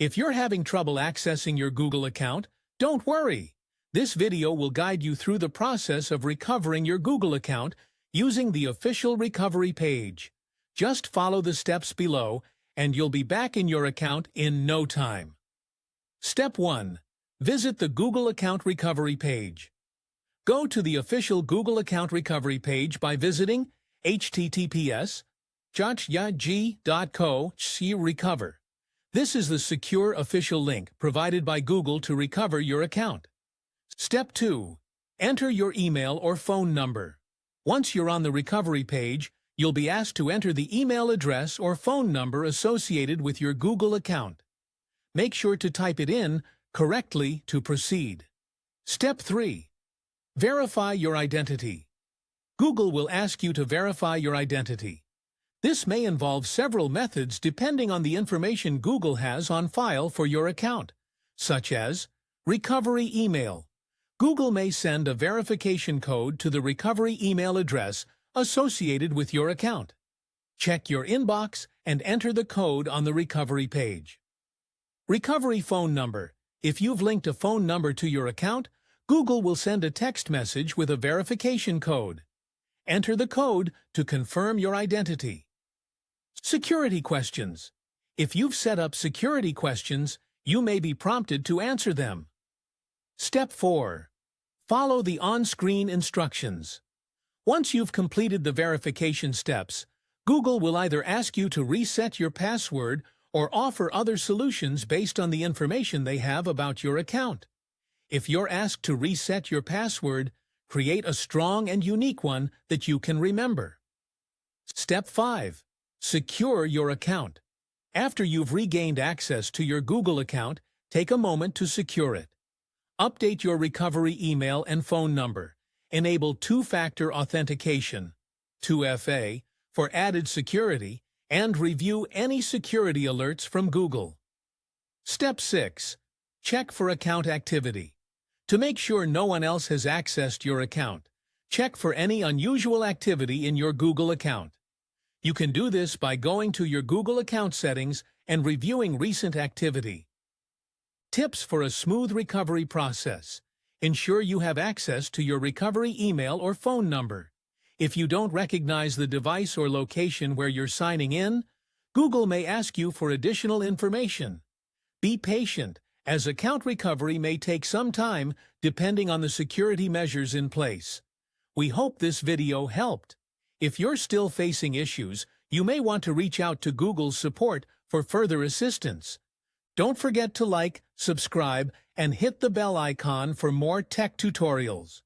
If you're having trouble accessing your Google account, don't worry. This video will guide you through the process of recovering your Google account using the official recovery page. Just follow the steps below, and you'll be back in your account in no time. Step 1. Visit the Google Account Recovery page. Go to the official Google Account Recovery page by visiting https://recover. This is the secure official link provided by Google to recover your account. Step 2. Enter your email or phone number. Once you're on the recovery page, you'll be asked to enter the email address or phone number associated with your Google account. Make sure to type it in correctly to proceed. Step 3. Verify your identity. Google will ask you to verify your identity. This may involve several methods depending on the information Google has on file for your account, such as recovery email. Google may send a verification code to the recovery email address associated with your account. Check your inbox and enter the code on the recovery page. Recovery phone number. If you've linked a phone number to your account, Google will send a text message with a verification code. Enter the code to confirm your identity. Security questions. If you've set up security questions, you may be prompted to answer them. Step 4. Follow the on-screen instructions. Once you've completed the verification steps, Google will either ask you to reset your password or offer other solutions based on the information they have about your account. If you're asked to reset your password, create a strong and unique one that you can remember. Step 5. Secure your account. After you've regained access to your Google account, take a moment to secure it. Update your recovery email and phone number. Enable two-factor authentication, 2FA, for added security, and review any security alerts from Google. Step 6. Check for account activity. To make sure no one else has accessed your account, check for any unusual activity in your Google account. You can do this by going to your Google account settings and reviewing recent activity. Tips for a smooth recovery process. Ensure you have access to your recovery email or phone number. If you don't recognize the device or location where you're signing in, Google may ask you for additional information. Be patient, as account recovery may take some time depending on the security measures in place. We hope this video helped. If you're still facing issues, you may want to reach out to Google's support for further assistance. Don't forget to like, subscribe, and hit the bell icon for more tech tutorials.